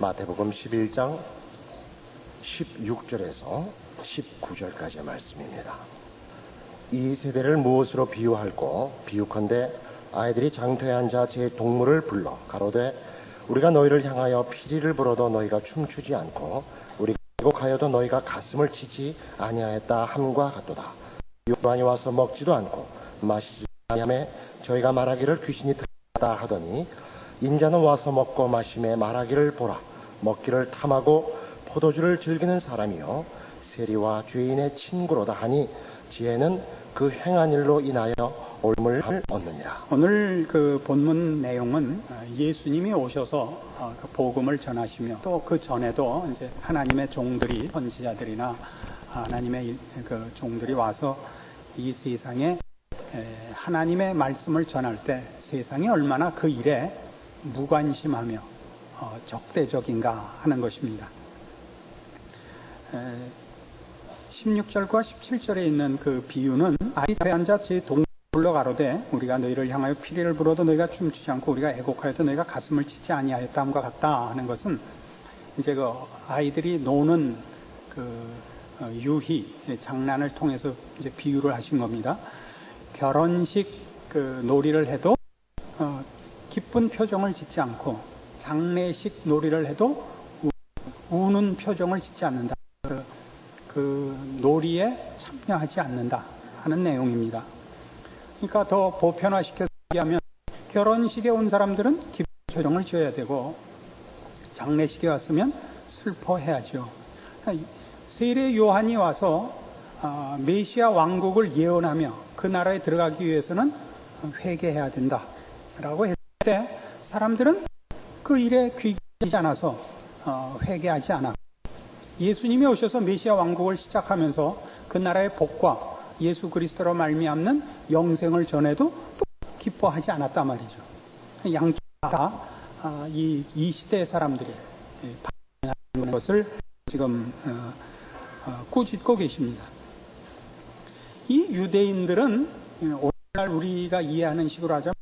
마태복음 11장 16절에서 19절까지의 말씀입니다. 이 세대를 무엇으로 비유할꼬? 비유컨대 아이들이 장터에 앉아 제 동물을 불러 가로되 우리가 너희를 향하여 피리를 불어도 너희가 춤추지 않고 우리가 애곡하여도 너희가 가슴을 치지 아니하였다 함과 같도다. 요한이 와서 먹지도 않고 마시지도 아니하매 저희가 말하기를 귀신이 들었다 하더니 인자는 와서 먹고 마심에 말하기를 보라 먹기를 탐하고 포도주를 즐기는 사람이요 세리와 죄인의 친구로다 하니 지혜는 그 행한 일로 인하여 옳음을 얻느니라. 오늘 그 본문 내용은 예수님이 오셔서 그 복음을 전하시며 또 그 전에도 이제 하나님의 종들이 선지자들이나 하나님의 그 종들이 와서 이 세상에 하나님의 말씀을 전할 때 세상이 얼마나 그 일에 무관심하며 적대적인가 하는 것입니다. 16절과 17절에 있는 그 비유는 아이들에 앉아 제 동물을 불러 가로되 우리가 너희를 향하여 피리를 불어도 너희가 춤추지 않고 우리가 애곡하여도 너희가 가슴을 치지 아니하였다 함과 같다 하는 것은 이제 그 아이들이 노는 그 유희 장난을 통해서 이제 비유를 하신 겁니다. 결혼식 그 놀이를 해도 기쁜 표정을 짓지 않고 장례식 놀이를 해도 우는 표정을 짓지 않는다. 그 놀이에 참여하지 않는다 하는 내용입니다. 그러니까 더 보편화시켜서 얘기하면 결혼식에 온 사람들은 기쁜 표정을 지어야 되고 장례식에 왔으면 슬퍼해야죠. 세례 요한이 와서 메시아 왕국을 예언하며 그 나라에 들어가기 위해서는 회개해야 된다라고 했을 때 사람들은 그 일에 귀기지 않아서 회개하지 않아. 예수님이 오셔서 메시아 왕국을 시작하면서 그 나라의 복과 예수 그리스도로 말미암는 영생을 전해도 또 기뻐하지 않았단 말이죠. 양쪽 다 이 시대의 사람들이 반응하는 것을 지금 꾸짖고 계십니다. 이 유대인들은 오늘날 우리가 이해하는 식으로 하자면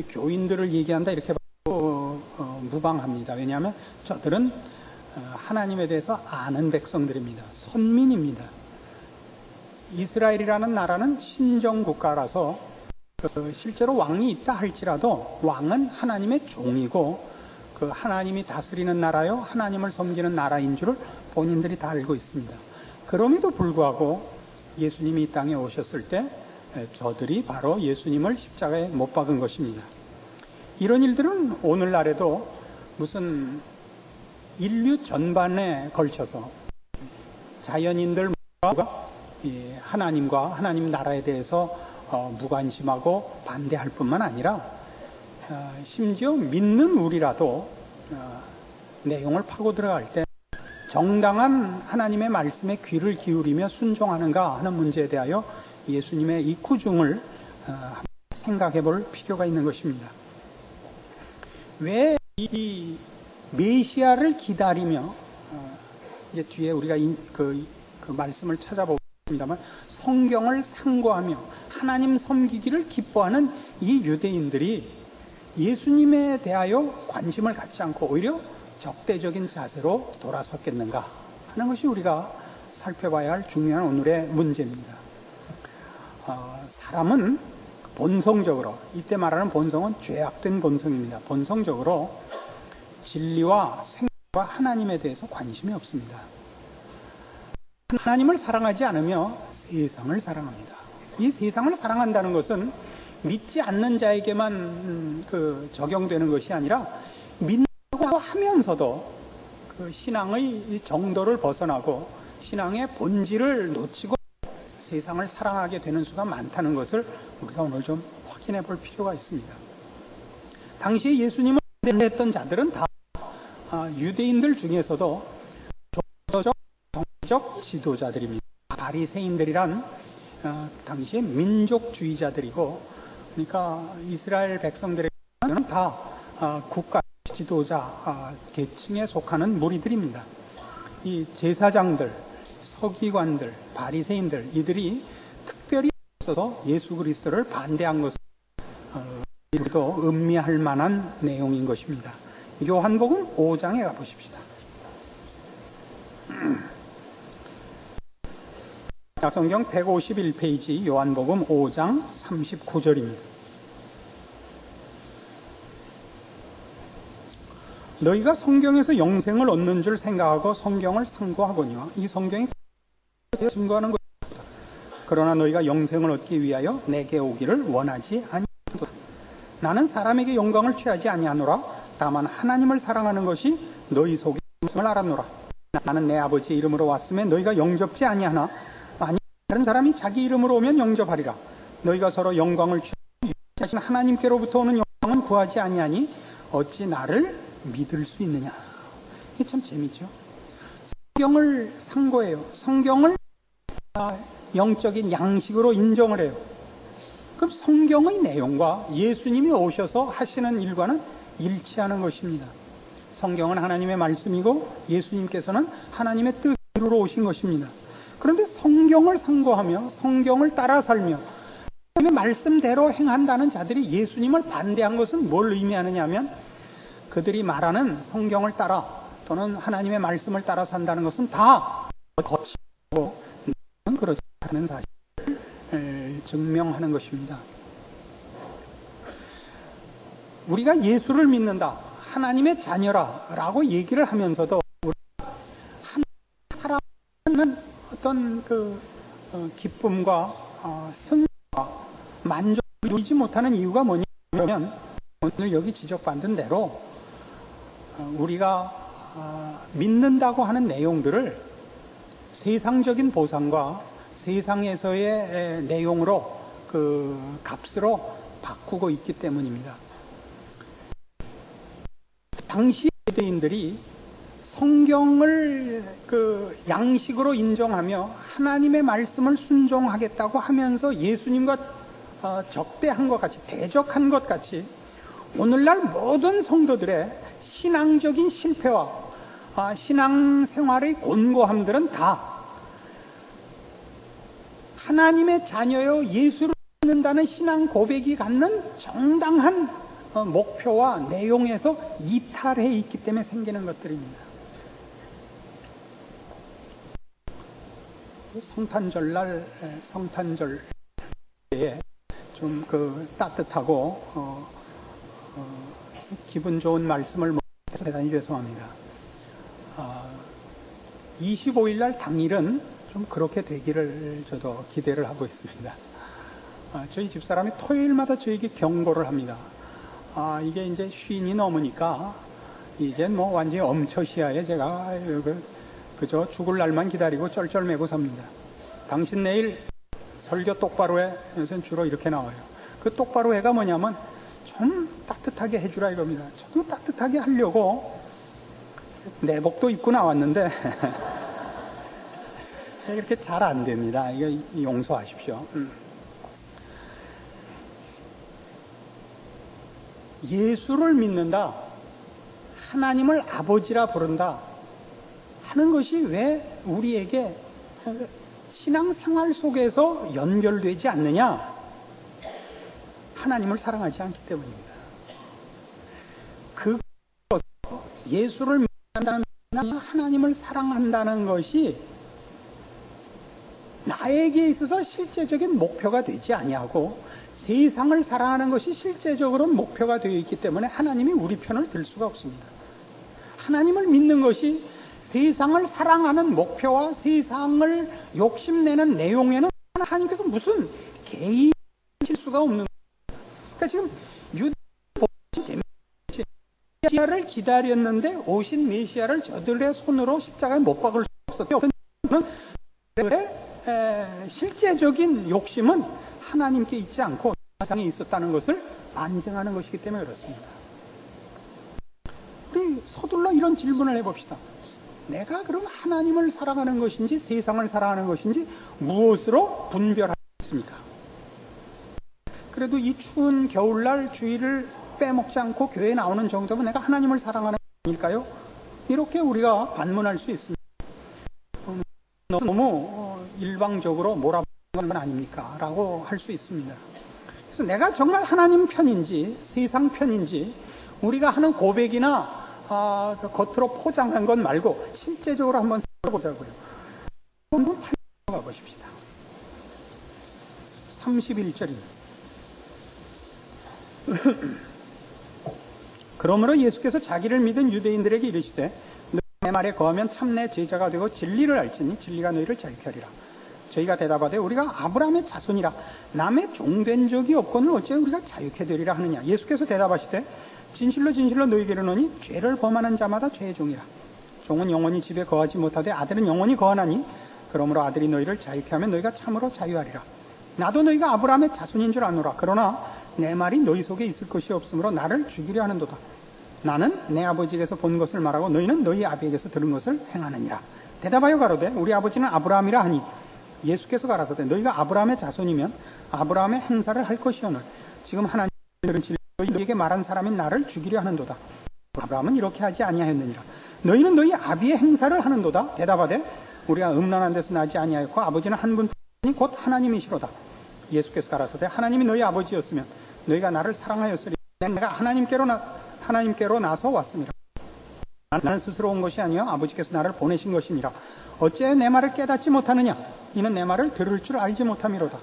교인들을 얘기한다 이렇게 무방합니다. 왜냐하면 저들은 하나님에 대해서 아는 백성들입니다. 선민입니다. 이스라엘이라는 나라는 신정국가라서 실제로 왕이 있다 할지라도 왕은 하나님의 종이고 그 하나님이 다스리는 나라요 하나님을 섬기는 나라인 줄을 본인들이 다 알고 있습니다. 그럼에도 불구하고 예수님이 이 땅에 오셨을 때 저들이 바로 예수님을 십자가에 못 박은 것입니다. 이런 일들은 오늘날에도 무슨 인류 전반에 걸쳐서 자연인들과 하나님과 하나님 나라에 대해서 무관심하고 반대할 뿐만 아니라 심지어 믿는 우리라도 내용을 파고 들어갈 때 정당한 하나님의 말씀에 귀를 기울이며 순종하는가 하는 문제에 대하여 예수님의 이 구중을 생각해 볼 필요가 있는 것입니다. 왜 이 메시아를 기다리며 이제 뒤에 우리가 그 말씀을 찾아보겠습니다만 성경을 상고하며 하나님 섬기기를 기뻐하는 이 유대인들이 예수님에 대하여 관심을 갖지 않고 오히려 적대적인 자세로 돌아섰겠는가 하는 것이 우리가 살펴봐야 할 중요한 오늘의 문제입니다. 사람은 본성적으로, 이때 말하는 본성은 죄악된 본성입니다. 본성적으로 진리와 생각과 하나님에 대해서 관심이 없습니다. 하나님을 사랑하지 않으며 세상을 사랑합니다. 이 세상을 사랑한다는 것은 믿지 않는 자에게만 적용되는 것이 아니라 믿는다고 하면서도 그 신앙의 정도를 벗어나고 신앙의 본질을 놓치고 세상을 사랑하게 되는 수가 많다는 것을 우리가 오늘 좀 확인해 볼 필요가 있습니다. 당시에 예수님을 반대했던 자들은 다 유대인들 중에서도 종교적, 정치적 지도자들입니다. 바리새인들이란 당시에 민족주의자들이고, 그러니까 이스라엘 백성들에게는 다 국가 지도자 계층에 속하는 무리들입니다. 이 제사장들, 서기관들, 바리새인들 이들이 특별히 있어서 예수 그리스도를 반대한 것은 우리도 음미할 만한 내용인 것입니다. 요한복음 5장에 가보십시다. 성경 151페이지 요한복음 5장 39절입니다. 너희가 성경에서 영생을 얻는 줄 생각하고 성경을 상고하거니와 이 성경이 증거하는 것이다. 그러나 너희가 영생을 얻기 위하여 내게 오기를 원하지 아니하도다. 나는 사람에게 영광을 취하지 아니하노라. 다만 하나님을 사랑하는 것이 너희 속에 있음을 알았노라. 나는 내 아버지의 이름으로 왔음에 너희가 영접지 아니하나 아니 다른 사람이 자기 이름으로 오면 영접하리라. 너희가 서로 영광을 취하신 하나님께로부터 오는 영광은 구하지 아니하니 어찌 나를 믿을 수 있느냐. 이게 참 재미죠. 성경을 상고해요. 성경을 영적인 양식으로 인정을 해요. 그럼 성경의 내용과 예수님이 오셔서 하시는 일과는 일치하는 것입니다. 성경은 하나님의 말씀이고 예수님께서는 하나님의 뜻으로 오신 것입니다. 그런데 성경을 상고하며 성경을 따라 살며 하나님의 말씀대로 행한다는 자들이 예수님을 반대한 것은 뭘 의미하느냐 하면 그들이 말하는 성경을 따라 또는 하나님의 말씀을 따라 산다는 것은 다 거치고 그렇지 않은 사실을 증명하는 것입니다. 우리가 예수를 믿는다, 하나님의 자녀라 라고 얘기를 하면서도 우리가 사람은 어떤 기쁨과 승리와 만족을 누리지 못하는 이유가 뭐냐면 오늘 여기 지적받은 대로 우리가 믿는다고 하는 내용들을 세상적인 보상과 세상에서의 내용으로 값으로 바꾸고 있기 때문입니다. 당시 유대인들이 성경을 양식으로 인정하며 하나님의 말씀을 순종하겠다고 하면서 예수님과 적대한 것 같이 대적한 것 같이 오늘날 모든 성도들의 신앙적인 실패와 신앙생활의 곤고함들은 다 하나님의 자녀여 예수를 믿는다는 신앙 고백이 갖는 정당한 목표와 내용에서 이탈해 있기 때문에 생기는 것들입니다. 성탄절에 좀 따뜻하고 기분 좋은 말씀을 못해서 대단히 죄송합니다. 25일 날 당일은 좀 그렇게 되기를 저도 기대를 하고 있습니다. 저희 집사람이 토요일마다 저에게 경고를 합니다. 이게 이제 쉰이 넘으니까 이제 뭐 완전히 엄처시야에 제가 그저 죽을 날만 기다리고 쩔쩔매고 삽니다. 당신 내일 설교 똑바로 해. 요새는 주로 이렇게 나와요. 그 똑바로 해가 뭐냐면 좀 따뜻하게 해주라 이겁니다. 저도 따뜻하게 하려고 내복도 입고 나왔는데 이렇게 잘 안 됩니다. 이거 용서하십시오. 예수를 믿는다, 하나님을 아버지라 부른다 하는 것이 왜 우리에게 신앙생활 속에서 연결되지 않느냐? 하나님을 사랑하지 않기 때문입니다. 예수를 믿는다는 하나님을 사랑한다는 것이 나에게 있어서 실제적인 목표가 되지 아니하고 세상을 사랑하는 것이 실제적으로 목표가 되어 있기 때문에 하나님이 우리 편을 들 수가 없습니다. 하나님을 믿는 것이 세상을 사랑하는 목표와 세상을 욕심내는 내용에는 하나님께서 무슨 개입하실 수가 없는 거예요. 그러니까 지금 메시아를 기다렸는데 오신 메시아를 저들의 손으로 십자가에 못 박을 수 없었던 그들의 실제적인 욕심은 하나님께 있지 않고 세상에 있었다는 것을 반증하는 것이기 때문에 그렇습니다. 우리 서둘러 이런 질문을 해봅시다. 내가 그럼 하나님을 사랑하는 것인지 세상을 사랑하는 것인지 무엇으로 분별하겠습니까? 그래도 이 추운 겨울날 주일을 빼먹지 않고 교회에 나오는 정도면 내가 하나님을 사랑하는 것일까요? 이렇게 우리가 반문할 수 있습니다. 너무 일방적으로 몰아보는 건 아닙니까? 라고 할 수 있습니다. 그래서 내가 정말 하나님 편인지 세상 편인지 우리가 하는 고백이나 그 겉으로 포장한 것 말고 실제적으로 한번 살펴보자고요. 한번 살펴가 보십시다. 31절입니다. 그러므로 예수께서 자기를 믿은 유대인들에게 이르시되 내 말에 거하면 참내 제자가 되고 진리를 알지니 진리가 너희를 자유케 하리라. 저희가 대답하되 우리가 아브라함의 자손이라 남의 종된 적이 없거늘 어찌 우리가 자유케 되리라 하느냐. 예수께서 대답하시되 진실로 진실로 너희에게 이르노니 죄를 범하는 자마다 죄의 종이라. 종은 영원히 집에 거하지 못하되 아들은 영원히 거하나니 그러므로 아들이 너희를 자유케 하면 너희가 참으로 자유하리라. 나도 너희가 아브라함의 자손인 줄 아노라. 그러나 내 말이 너희 속에 있을 것이 없으므로 나를 죽이려 하는도다. 나는 내 아버지에게서 본 것을 말하고 너희는 너희 아비에게서 들은 것을 행하느니라. 대답하여 가로되 우리 아버지는 아브라함이라 하니 예수께서 가라사대 너희가 아브라함의 자손이면 아브라함의 행사를 할 것이오늘 지금 하나님은 너희에게 말한 사람인 나를 죽이려 하는도다. 아브라함은 이렇게 하지 아니하였느니라. 너희는 너희 아비의 행사를 하는도다. 대답하되 우리가 음란한 데서 나지 아니하였고 아버지는 한 분뿐이니 곧 하나님이시로다. 예수께서 가라사대 하나님이 너희 아버지였으면 너희가 나를 사랑하였으리. 내가 하나님께로 나서 왔습니다. 나는 스스로 온 것이 아니요 아버지께서 나를 보내신 것이니라. 어째 내 말을 깨닫지 못하느냐. 이는 내 말을 들을 줄 알지 못함이로다.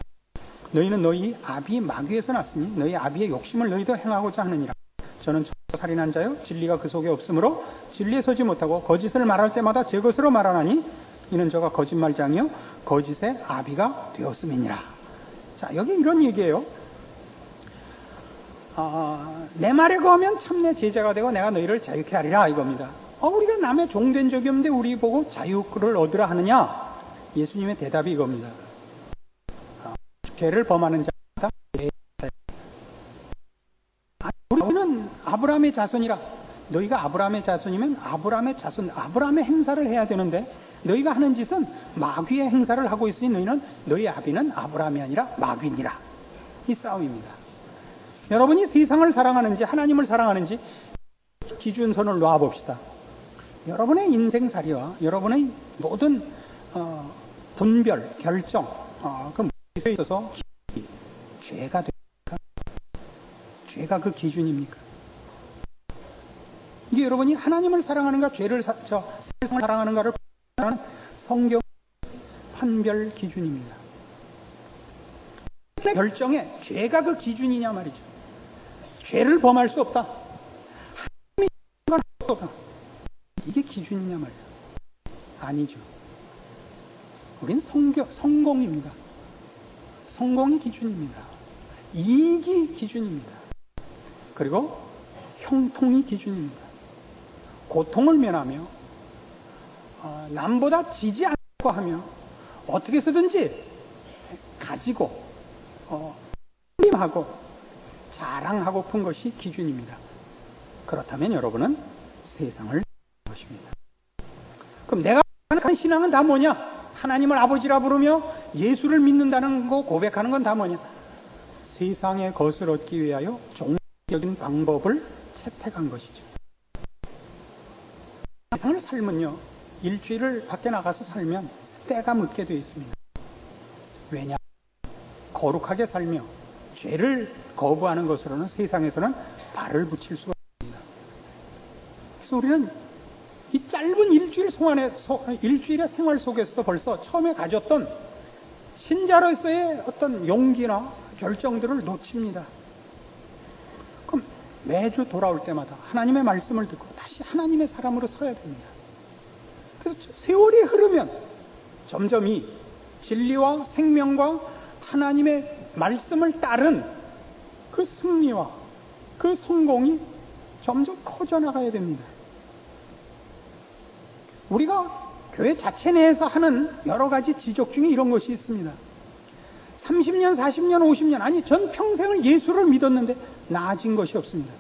너희는 너희 아비 마귀에서 났으니 너희 아비의 욕심을 너희도 행하고자 하느니라. 저는 살인한 자요 진리가 그 속에 없으므로 진리에 서지 못하고 거짓을 말할 때마다 제 것으로 말하나니 이는 저가 거짓말장이요 거짓의 아비가 되었음이니라. 자, 여기 이런 얘기예요. 내 말에 거하면 참내 제자가 되고 내가 너희를 자유케 하리라 이겁니다. 우리가 남의 종된 적이 없는데 우리 보고 자유를 얻으라 하느냐? 예수님의 대답이 이겁니다. 죄를 범하는 자다. 우리는 아브라함의 자손이라. 너희가 아브라함의 자손이면 아브라함의 자손, 아브라함의 행사를 해야 되는데 너희가 하는 짓은 마귀의 행사를 하고 있으니 너희는 너희 아비는 아브라함이 아니라 마귀니라. 이 싸움입니다. 여러분이 세상을 사랑하는지 하나님을 사랑하는지 기준선을 놓아봅시다. 여러분의 인생살이와 여러분의 모든 분별, 결정, 그 모습에 있어서 죄가 됩니까? 죄가 그 기준입니까? 이게 여러분이 하나님을 사랑하는가 세상을 사랑하는가를 판단하는 성경 판별 기준입니다. 결정에 죄가 그 기준이냐 말이죠. 죄를 범할 수 없다. 하나님이 상관할 수 없다. 이게 기준이냐 말이에요. 아니죠. 우린 성공입니다. 성공이 기준입니다. 이익이 기준입니다. 그리고 형통이 기준입니다. 고통을 면하며 남보다 지지 않고 하며 어떻게 해서든지 가지고 힘하고 자랑하고픈 것이 기준입니다. 그렇다면 여러분은 세상을 것입니다. 그럼 내가 하는 신앙은 다 뭐냐? 하나님을 아버지라 부르며 예수를 믿는다는 거 고백하는 건 다 뭐냐? 세상의 것을 얻기 위하여 종교적인 방법을 채택한 것이죠. 세상을 살면요, 일주일을 밖에 나가서 살면 때가 묻게 되어 있습니다. 왜냐? 거룩하게 살며 죄를 거부하는 것으로는 세상에서는 발을 붙일 수가 있습니다. 그래서 우리는 이 짧은 일주일의 생활 속에서도 벌써 처음에 가졌던 신자로서의 어떤 용기나 결정들을 놓칩니다. 그럼 매주 돌아올 때마다 하나님의 말씀을 듣고 다시 하나님의 사람으로 서야 됩니다. 그래서 세월이 흐르면 점점 이 진리와 생명과 하나님의 말씀을 따른 그 승리와 그 성공이 점점 커져나가야 됩니다. 우리가 교회 자체 내에서 하는 여러 가지 지적 중에 이런 것이 있습니다. 30년, 40년, 50년, 아니 전 평생을 예수를 믿었는데 나아진 것이 없습니다.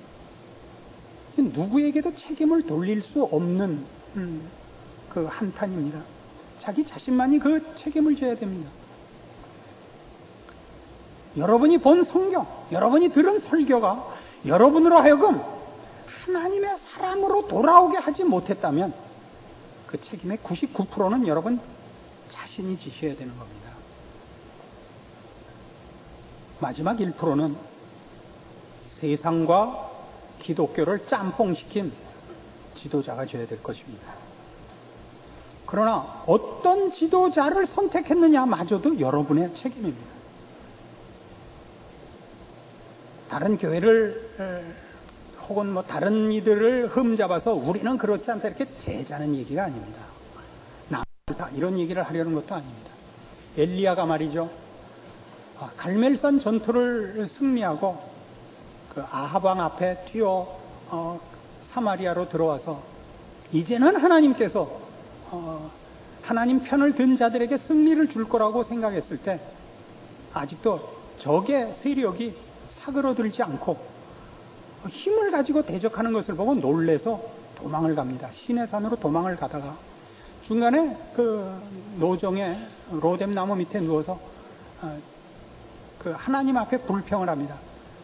누구에게도 책임을 돌릴 수 없는 그 한탄입니다. 자기 자신만이 그 책임을 져야 됩니다. 여러분이 본 성경, 여러분이 들은 설교가 여러분으로 하여금 하나님의 사람으로 돌아오게 하지 못했다면 그 책임의 99%는 여러분 자신이 지셔야 되는 겁니다. 마지막 1%는 세상과 기독교를 짬뽕시킨 지도자가 되어야 될 것입니다. 그러나 어떤 지도자를 선택했느냐마저도 여러분의 책임입니다. 다른 교회를 혹은 뭐 다른 이들을 흠잡아서 우리는 그렇지 않다 이렇게 제자는 얘기가 아닙니다. 나쁘다 이런 얘기를 하려는 것도 아닙니다. 엘리야가 말이죠. 갈멜산 전투를 승리하고 그 아합 왕 앞에 뛰어 사마리아로 들어와서 이제는 하나님께서 하나님 편을 든 자들에게 승리를 줄 거라고 생각했을 때 아직도 적의 세력이 사그러들지 않고 힘을 가지고 대적하는 것을 보고 놀래서 도망을 갑니다. 시내산으로 도망을 가다가 중간에 그 노정의 로뎀나무 밑에 누워서 그 하나님 앞에 불평을 합니다.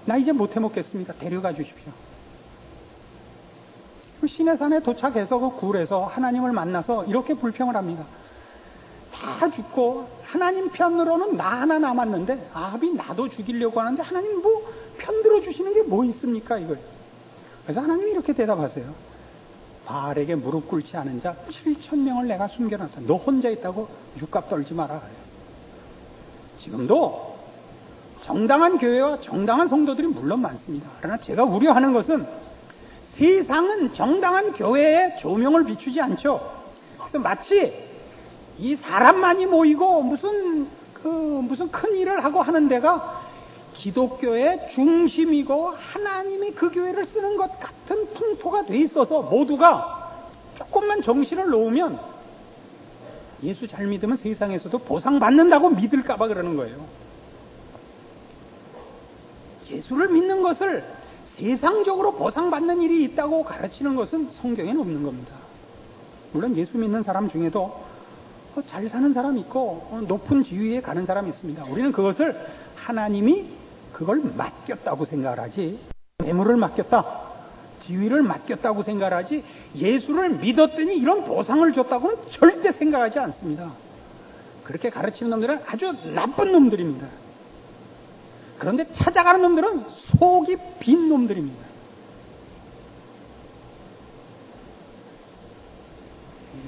나 이제 못해 먹겠습니다. 데려가 주십시오. 시내산에 도착해서 그 굴에서 하나님을 만나서 이렇게 불평을 합니다. 다 죽고 하나님 편으로는 나 하나 남았는데 아합이 나도 죽이려고 하는데 하나님 뭐 편들어 주시는 게 뭐 있습니까 이걸. 그래서 하나님이 이렇게 대답하세요. 바알에게 무릎 꿇지 않은 자 7,000명을 내가 숨겨놨다. 너 혼자 있다고 육갑 떨지 마라. 지금도 정당한 교회와 정당한 성도들이 물론 많습니다. 그러나 제가 우려하는 것은 세상은 정당한 교회에 조명을 비추지 않죠. 그래서 마치 이 사람만이 모이고 무슨 큰 일을 하고 하는 데가 기독교의 중심이고 하나님이 그 교회를 쓰는 것 같은 풍토가 돼 있어서 모두가 조금만 정신을 놓으면 예수 잘 믿으면 세상에서도 보상받는다고 믿을까봐 그러는 거예요. 예수를 믿는 것을 세상적으로 보상받는 일이 있다고 가르치는 것은 성경에는 없는 겁니다. 물론 예수 믿는 사람 중에도 잘 사는 사람 있고 높은 지위에 가는 사람이 있습니다. 우리는 그것을 하나님이 그걸 맡겼다고 생각을 하지, 재물을 맡겼다, 지위를 맡겼다고 생각을 하지, 예수를 믿었더니 이런 보상을 줬다고는 절대 생각하지 않습니다. 그렇게 가르치는 놈들은 아주 나쁜 놈들입니다. 그런데 찾아가는 놈들은 속이 빈 놈들입니다.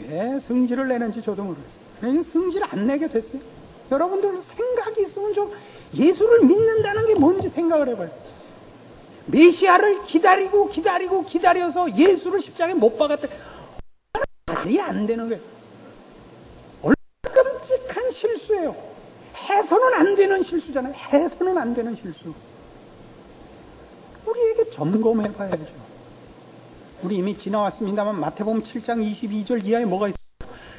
왜 성질을 내는지 저도 모르겠어요. 성질 안 내게 됐어요. 여러분들 생각이 있으면 좀 예수를 믿는다는 게 뭔지 생각을 해봐요. 메시아를 기다려서 예수를 십자가에 못 박았대. 말이 안 되는 거예요. 얼마나 끔찍한 실수예요. 해서는 안 되는 실수잖아요. 해서는 안 되는 실수. 우리에게 점검해 봐야죠. 우리 이미 지나왔습니다만 마태복음 7장 22절 이하에 뭐가 있어요?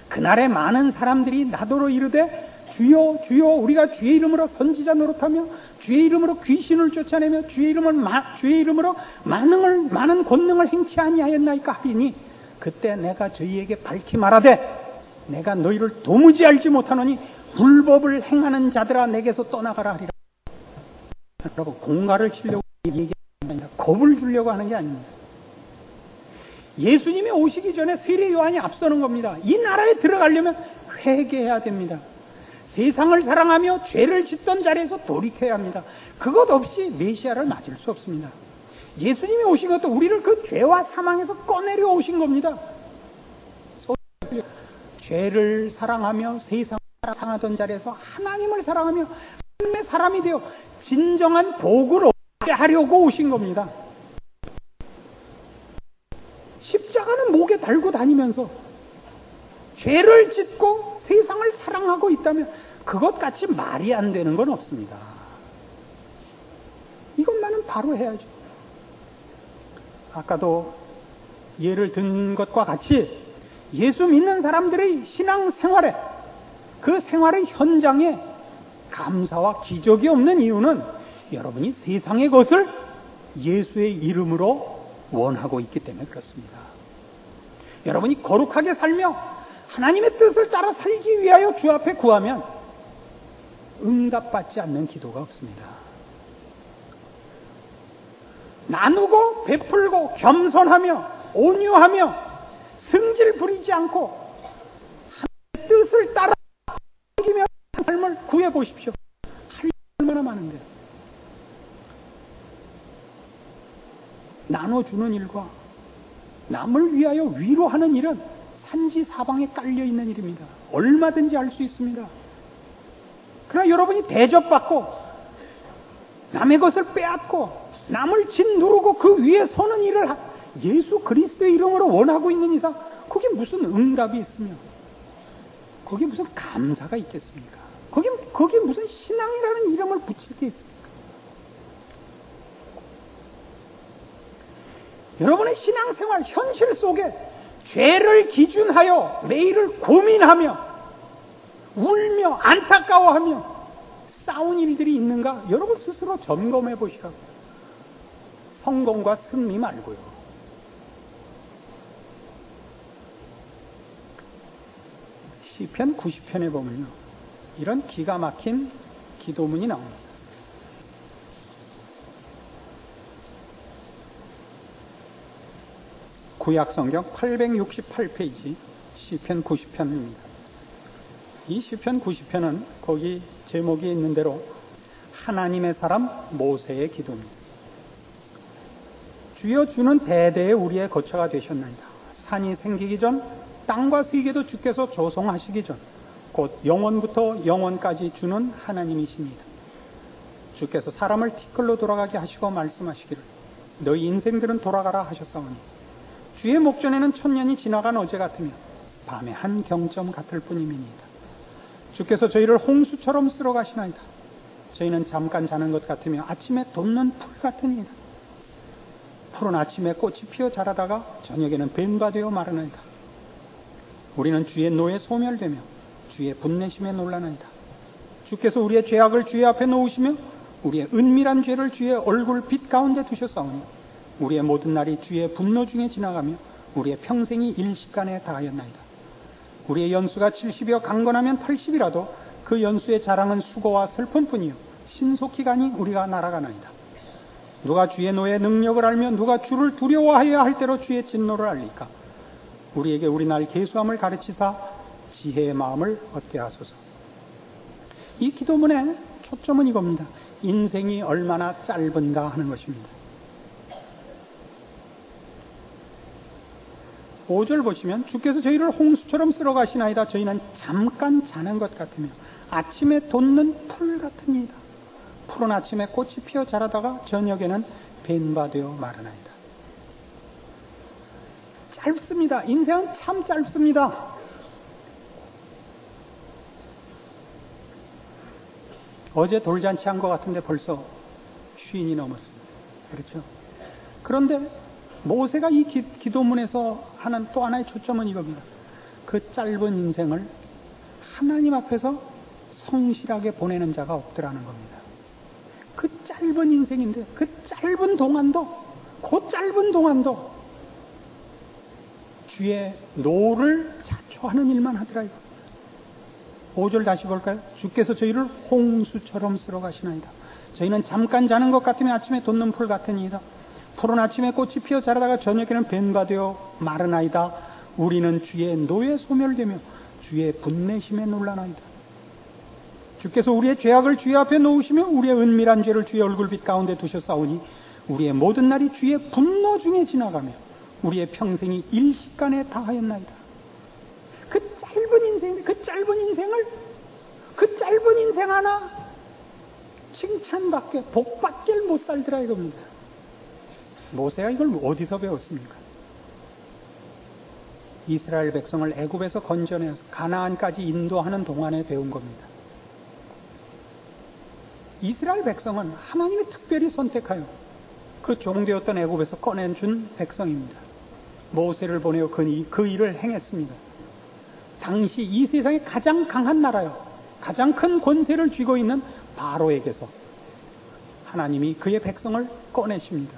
그날에 많은 사람들이 나더러 이르되 주여 주여 우리가 주의 이름으로 선지자 노릇하며 주의 이름으로 귀신을 쫓아내며 주의 이름으로 많은 권능을 행치 아니하였나이까 하리니 그때 내가 저희에게 밝히 말하되 내가 너희를 도무지 알지 못하노니 불법을 행하는 자들아 내게서 떠나가라 하리라. 여러분 공갈을 치려고 얘기하는 게 아니라 겁을 주려고 하는 게 아닙니다. 예수님이 오시기 전에 세례 요한이 앞서는 겁니다. 이 나라에 들어가려면 회개해야 됩니다. 세상을 사랑하며 죄를 짓던 자리에서 돌이켜야 합니다. 그것 없이 메시아를 맞을 수 없습니다. 예수님이 오신 것도 우리를 그 죄와 사망에서 꺼내려 오신 겁니다. 죄를 사랑하며 세상을 사랑하던 자리에서 하나님을 사랑하며 하나님의 사람이 되어 진정한 복을 얻게 하려고 오신 겁니다. 십자가는 목에 달고 다니면서 죄를 짓고 세상을 사랑하고 있다면 그것같이 말이 안 되는 건 없습니다. 이것만은 바로 해야죠. 아까도 예를 든 것과 같이 예수 믿는 사람들의 신앙 생활에 그 생활의 현장에 감사와 기적이 없는 이유는 여러분이 세상의 것을 예수의 이름으로 원하고 있기 때문에 그렇습니다. 여러분이 거룩하게 살며 하나님의 뜻을 따라 살기 위하여 주 앞에 구하면 응답받지 않는 기도가 없습니다. 나누고 베풀고 겸손하며 온유하며 승질 부리지 않고 하나님의 뜻을 따라 섬기며 삶을 구해 보십시오. 할 얼마나 많은데. 나눠주는 일과 남을 위하여 위로하는 일은 산지사방에 깔려있는 일입니다. 얼마든지 할 수 있습니다. 그러나 여러분이 대접받고 남의 것을 빼앗고 남을 짓누르고 그 위에 서는 일을 예수 그리스도의 이름으로 원하고 있는 이상 거기에 무슨 응답이 있으며 거기에 무슨 감사가 있겠습니까? 거기에 무슨 신앙이라는 이름을 붙일 게 있습니까? 여러분의 신앙생활 현실 속에 죄를 기준하여 매일을 고민하며 울며 안타까워하며 싸운 일들이 있는가? 여러분 스스로 점검해 보시라고. 성공과 승리 말고요. 시편 90편에 보면요, 이런 기가 막힌 기도문이 나옵니다. 구약성경 868페이지 시편 90편입니다. 이 시편 90편은 거기 제목이 있는 대로 하나님의 사람 모세의 기도입니다. 주여, 주는 대대에 우리의 거처가 되셨나이다. 산이 생기기 전 땅과 세계도 주께서 조성하시기 전 곧 영원부터 영원까지 주는 하나님이십니다. 주께서 사람을 티끌로 돌아가게 하시고 말씀하시기를 너희 인생들은 돌아가라 하셨사오니 주의 목전에는 천년이 지나간 어제 같으며 밤의 한 경점 같을 뿐임이니이다. 주께서 저희를 홍수처럼 쓸어 가시나이다. 저희는 잠깐 자는 것 같으며 아침에 돋는 풀 같으니이다. 푸른 아침에 꽃이 피어 자라다가 저녁에는 뱀바 되어 마르나이다. 우리는 주의 노에 소멸되며 주의 분내심에 놀라나이다. 주께서 우리의 죄악을 주의 앞에 놓으시며 우리의 은밀한 죄를 주의 얼굴 빛 가운데 두셨사오니 우리의 모든 날이 주의 분노 중에 지나가며 우리의 평생이 일시간에 다하였나이다. 우리의 연수가 70이여 강건하면 80이라도 그 연수의 자랑은 수고와 슬픔뿐이요 신속히 가니 우리가 날아가나이다. 누가 주의 노의 능력을 알며 누가 주를 두려워하여야 할 대로 주의 진노를 알리까? 우리에게 우리 날 계수함을 가르치사 지혜의 마음을 얻게 하소서. 이 기도문의 초점은 이겁니다. 인생이 얼마나 짧은가 하는 것입니다. 5절 보시면 주께서 저희를 홍수처럼 쓸어 가시나이다. 저희는 잠깐 자는 것 같으며 아침에 돋는 풀 같으니이다. 푸른 아침에 꽃이 피어 자라다가 저녁에는 벤바되어 마르나이다. 짧습니다. 인생은 참 짧습니다. 어제 돌잔치 한 것 같은데 벌써 쉰이 넘었습니다. 그렇죠? 그런데 모세가 이 기도문에서 하는 또 하나의 초점은 이겁니다. 그 짧은 인생을 하나님 앞에서 성실하게 보내는 자가 없더라는 겁니다. 그 짧은 인생인데 그 짧은 동안도 주의 노를 자초하는 일만 하더라 이겁니다. 5절 다시 볼까요? 주께서 저희를 홍수처럼 쓸어 가시나이다. 저희는 잠깐 자는 것 같으면 아침에 돋는 풀 같으니이다. 푸른 아침에 꽃이 피어 자라다가 저녁에는 벤바되어 마르나이다. 우리는 주의 노에 소멸되며 주의 분내심에 놀라나이다. 주께서 우리의 죄악을 주의 앞에 놓으시며 우리의 은밀한 죄를 주의 얼굴빛 가운데 두셨사오니 우리의 모든 날이 주의 분노 중에 지나가며 우리의 평생이 일시간에 다하였나이다. 그 짧은 인생 하나 칭찬받게 복받게 못 살더라 이겁니다. 모세가 이걸 어디서 배웠습니까? 이스라엘 백성을 애굽에서 건져내서 가나안까지 인도하는 동안에 배운 겁니다. 이스라엘 백성은 하나님이 특별히 선택하여 그 종되었던 애굽에서 꺼내준 백성입니다. 모세를 보내어 그 일을 행했습니다. 당시 이 세상에 가장 강한 나라요, 가장 큰 권세를 쥐고 있는 바로에게서 하나님이 그의 백성을 꺼내십니다.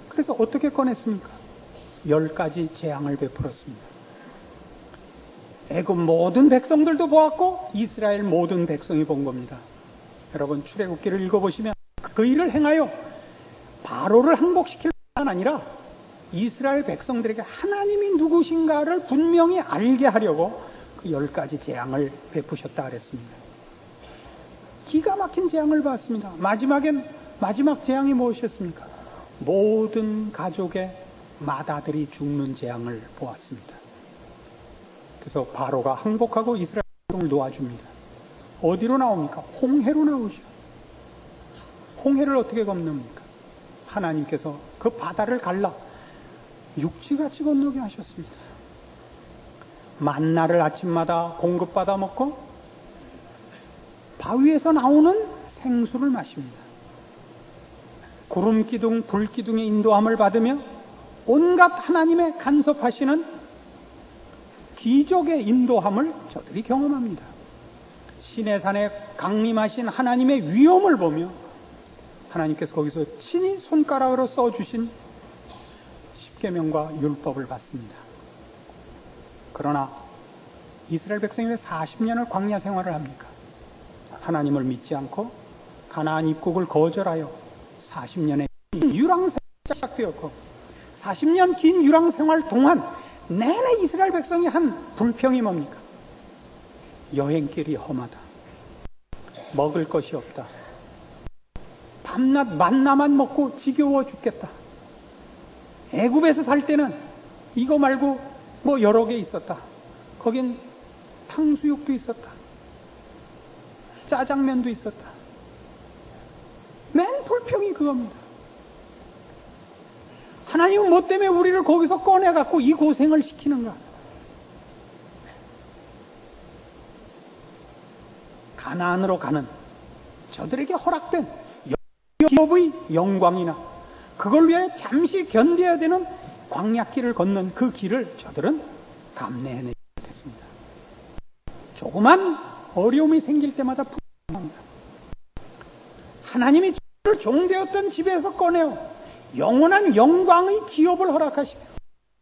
그래서 어떻게 꺼냈습니까? 10가지 재앙을 베풀었습니다. 애굽 모든 백성들도 보았고 이스라엘 모든 백성이 본 겁니다. 여러분 출애굽기를 읽어보시면 그 일을 행하여 바로를 항복시킬 뿐만 아니라 이스라엘 백성들에게 하나님이 누구신가를 분명히 알게 하려고 그 10가지 재앙을 베푸셨다 그랬습니다. 기가 막힌 재앙을 받았습니다. 마지막 재앙이 무엇이었습니까? 모든 가족의 마다들이 죽는 재앙을 보았습니다. 그래서 바로가 항복하고 이스라엘 백성을 놓아줍니다. 어디로 나옵니까? 홍해로 나오죠. 홍해를 어떻게 건넙니까? 하나님께서 그 바다를 갈라 육지같이 건너게 하셨습니다. 만나를 아침마다 공급받아 먹고 바위에서 나오는 생수를 마십니다. 구름 기둥, 불 기둥의 인도함을 받으며 온갖 하나님의 간섭하시는 기적의 인도함을 저들이 경험합니다. 시내산에 강림하신 하나님의 위엄을 보며 하나님께서 거기서 친히 손가락으로 써주신 십계명과 율법을 받습니다. 그러나 이스라엘 백성이 왜 40년을 광야 생활을 합니까? 하나님을 믿지 않고 가나안 입국을 거절하여 40년의 유랑생활이 시작되었고 40년 긴 유랑생활 동안 내내 이스라엘 백성이 한 불평이 뭡니까? 여행길이 험하다. 먹을 것이 없다. 밤낮 만나만 먹고 지겨워 죽겠다. 애굽에서 살 때는 이거 말고 뭐 여러 개 있었다. 거긴 탕수육도 있었다. 짜장면도 있었다. 맨 불평이 그겁니다. 하나님은 뭐 때문에 우리를 거기서 꺼내갖고 이 고생을 시키는가? 가나안으로 가는 저들에게 허락된 기업의 영광이나 그걸 위해 잠시 견뎌야 되는 광야길을 걷는 그 길을 저들은 감내해내야 됐습니다. 조그만 어려움이 생길 때마다 분명합니다. 하나님이 저를 종되었던 집에서 꺼내어 영원한 영광의 기업을 허락하시며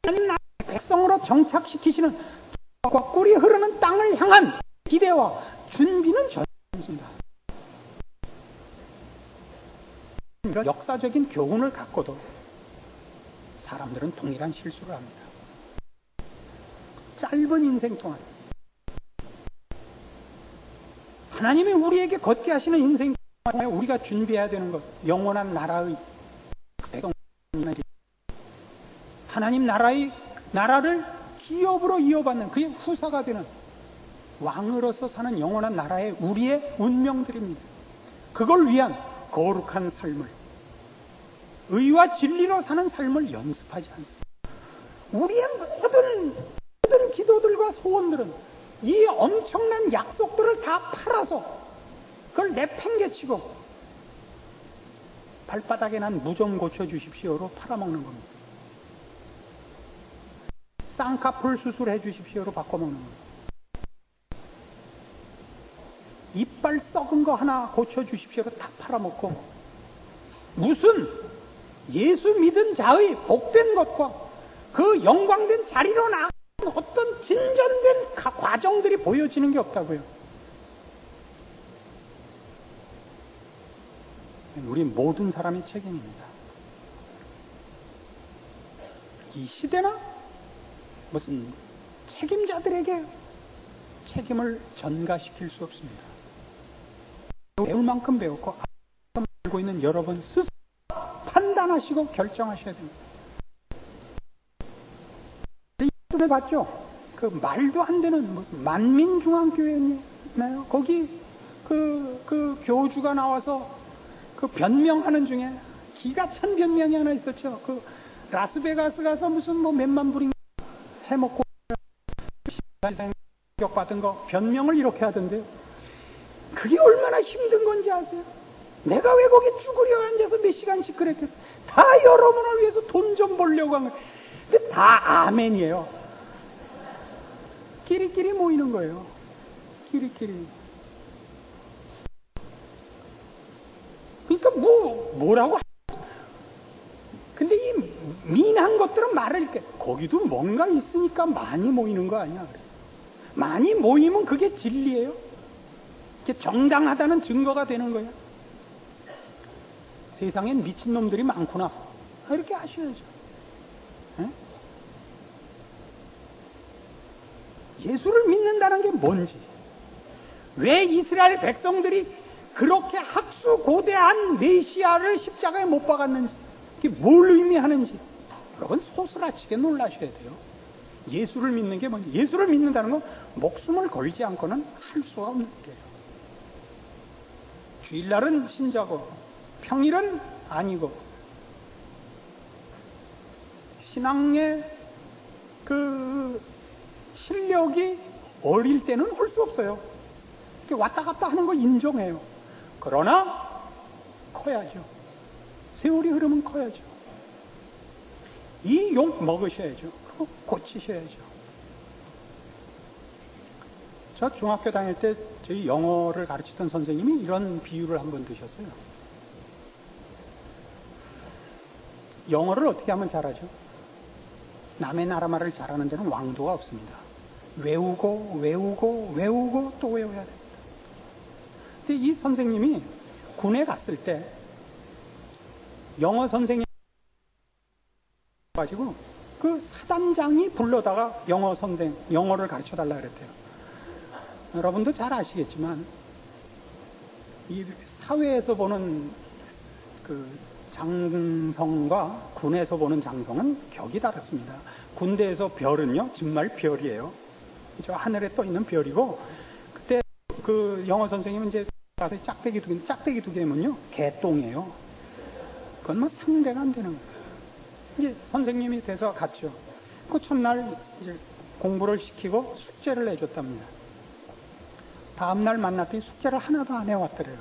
하나님 나라의 백성으로 정착시키시는 과 꿀이 흐르는 땅을 향한 기대와 준비는 전혀 없습니다. 이런 역사적인 교훈을 갖고도 사람들은 동일한 실수를 합니다. 짧은 인생 동안 하나님이 우리에게 걷게 하시는 인생 동안에 우리가 준비해야 되는 것, 영원한 나라의 하나님 나라를 기업으로 이어받는 그의 후사가 되는 왕으로서 사는 영원한 나라의 우리의 운명들입니다. 그걸 위한 거룩한 삶을, 의와 진리로 사는 삶을 연습하지 않습니다. 우리의 모든 기도들과 소원들은 이 엄청난 약속들을 다 팔아서 그걸 내팽개치고 발바닥에 난 무 좀 고쳐주십시오로 팔아먹는 겁니다. 쌍꺼풀 수술해 주십시오로 바꿔먹는 겁니다. 이빨 썩은 거 하나 고쳐주십시오로 다 팔아먹고 무슨 예수 믿은 자의 복된 것과 그 영광된 자리로 나아가는 어떤 진전된 과정들이 보여지는 게 없다고요. 우리 모든 사람의 책임입니다. 이 시대나 무슨 책임자들에게 책임을 전가시킬 수 없습니다. 배울 만큼 배웠고 알고 있는 여러분 스스로 판단하시고 결정하셔야 됩니다. 이번에 봤죠? 그 말도 안 되는 무슨 만민중앙교회였나요? 거기 그 교주가 나와서 그 변명하는 중에 기가 찬 변명이 하나 있었죠. 그 라스베가스 가서 무슨 뭐 몇만 불인가 해먹고 받은 거 변명을 이렇게 하던데요. 그게 얼마나 힘든 건지 아세요? 내가 왜 거기 쭈그려 앉아서 몇 시간씩 그랬겠어? 다 여러분을 위해서 돈 좀 벌려고 한 거예요. 근데 다 아멘이에요. 끼리끼리 모이는 거예요. 끼리끼리. 그러니까 뭐라고? 근데 이 민한 것들은 말을 이렇게 거기도 뭔가 있으니까 많이 모이는 거 아니야? 그래. 많이 모이면 그게 진리예요. 그게 정당하다는 증거가 되는 거야. 세상엔 미친놈들이 많구나. 이렇게 아셔야죠. 에? 예수를 믿는다는 게 뭔지, 왜 이스라엘 백성들이 그렇게 학수고대한 메시아를 십자가에 못 박았는지, 그게 뭘 의미하는지 여러분 소스라치게 놀라셔야 돼요. 예수를 믿는 게 뭔지. 예수를 믿는다는 건 목숨을 걸지 않고는 할 수가 없는 일이에요. 주일날은 신자고 평일은 아니고 신앙의 그 실력이 어릴 때는 할 수 없어요. 이렇게 왔다 갔다 하는 거 인정해요. 그러나 커야죠. 세월이 흐르면 커야죠. 이 욕 먹으셔야죠. 그리고 고치셔야죠. 저 중학교 다닐 때 저희 영어를 가르치던 선생님이 이런 비유를 한번 드셨어요. 영어를 어떻게 하면 잘하죠? 남의 나라 말을 잘하는 데는 왕도가 없습니다. 외우고 외우고 외우고 또 외워야 됩니다. 근데 이 선생님이 군에 갔을 때 영어 선생님 가지고 그 사단장이 불러다가 영어를 가르쳐 달라 그랬대요. 여러분도 잘 아시겠지만 이 사회에서 보는 그 장성과 군에서 보는 장성은 격이 다릅니다. 군대에서 별은요 정말 별이에요. 저 하늘에 떠 있는 별이고, 그때 그 영어 선생님은 이제 가서 짝대기 두 개면요 개똥이에요. 그건 뭐 상대가 안 되는 거예요. 이제 선생님이 돼서 갔죠. 그 첫날 이제 공부를 시키고 숙제를 내줬답니다. 다음날 만났더니 숙제를 하나도 안 해왔더래요.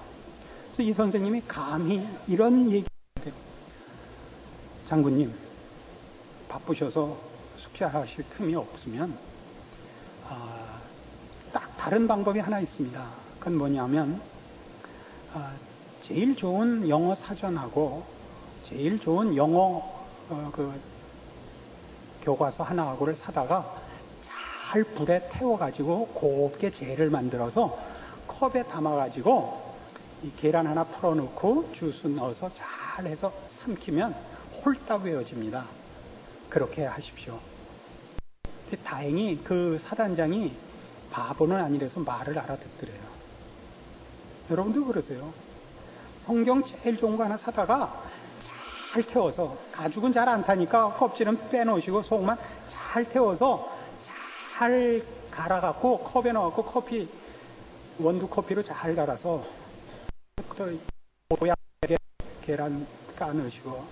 그래서 이 선생님이 감히 이런 얘기를 해요. 장군님, 바쁘셔서 숙제하실 틈이 없으면 딱 다른 방법이 하나 있습니다. 그건 뭐냐면 제일 좋은 영어 사전하고 제일 좋은 영어 그 교과서 하나하고를 사다가 잘 불에 태워가지고 곱게 젤을 만들어서 컵에 담아가지고 이 계란 하나 풀어놓고 주스 넣어서 잘 해서 삼키면 홀딱 외워집니다. 그렇게 하십시오. 다행히 그 사단장이 바보는 아니라서 말을 알아듣더래요. 여러분도 그러세요. 성경 제일 좋은 거 하나 사다가 잘 태워서, 가죽은 잘 안 타니까 껍질은 빼놓으시고 속만 잘 태워서 잘 갈아갖고 컵에 넣어갖고 커피, 원두 커피로 잘 갈아서 모양하게 계란 까넣으시고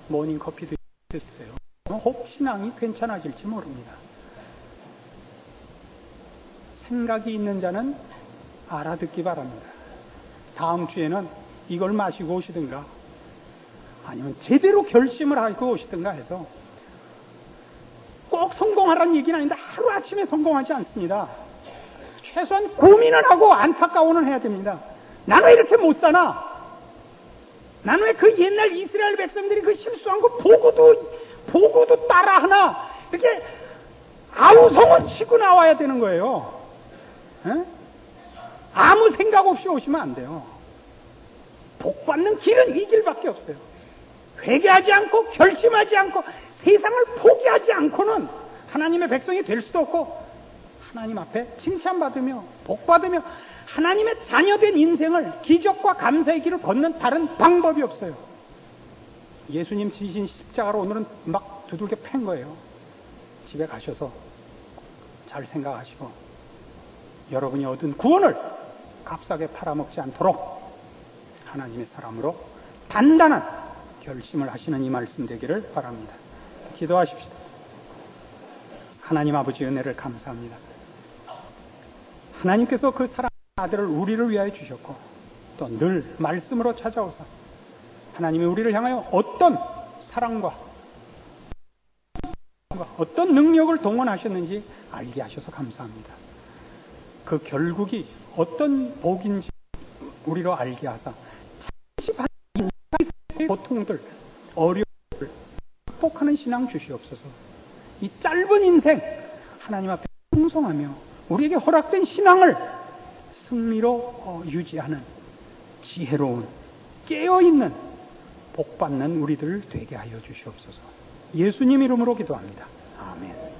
모닝 커피 드세요. 혹 신앙이 괜찮아질지 모릅니다. 생각이 있는 자는 알아듣기 바랍니다. 다음 주에는 이걸 마시고 오시든가 아니면 제대로 결심을 하고 오시든가 해서, 꼭 성공하라는 얘기는 아닌데 하루아침에 성공하지 않습니다. 최소한 고민을 하고 안타까워는 해야 됩니다. 나는 왜 이렇게 못 사나? 나는 왜 그 옛날 이스라엘 백성들이 그 실수한 거 보고도 따라하나? 이렇게 아우성은 치고 나와야 되는 거예요. 에? 아무 생각 없이 오시면 안 돼요. 복 받는 길은 이 길밖에 없어요. 회개하지 않고 결심하지 않고 세상을 포기하지 않고는 하나님의 백성이 될 수도 없고, 하나님 앞에 칭찬받으며 복받으며 하나님의 자녀된 인생을 기적과 감사의 길을 걷는 다른 방법이 없어요. 예수님 지신 십자가로 오늘은 막 두들겨 팬 거예요. 집에 가셔서 잘 생각하시고 여러분이 얻은 구원을 값싸게 팔아먹지 않도록 하나님의 사람으로 단단한 결심을 하시는 이 말씀 되기를 바랍니다. 기도하십시다. 하나님 아버지 은혜를 감사합니다. 하나님께서 그 사랑하는 아들을 우리를 위하여 주셨고 또 늘 말씀으로 찾아오사 하나님이 우리를 향하여 어떤 사랑과 어떤 능력을 동원하셨는지 알게 하셔서 감사합니다. 그 결국이 어떤 복인지 우리로 알게 하사 참신한 인생의 고통들, 어려움을 극복하는 신앙 주시옵소서. 이 짧은 인생 하나님 앞에 충성하며 우리에게 허락된 신앙을 승리로 유지하는 지혜로운 깨어있는 복받는 우리들 되게 하여 주시옵소서. 예수님 이름으로 기도합니다. 아멘.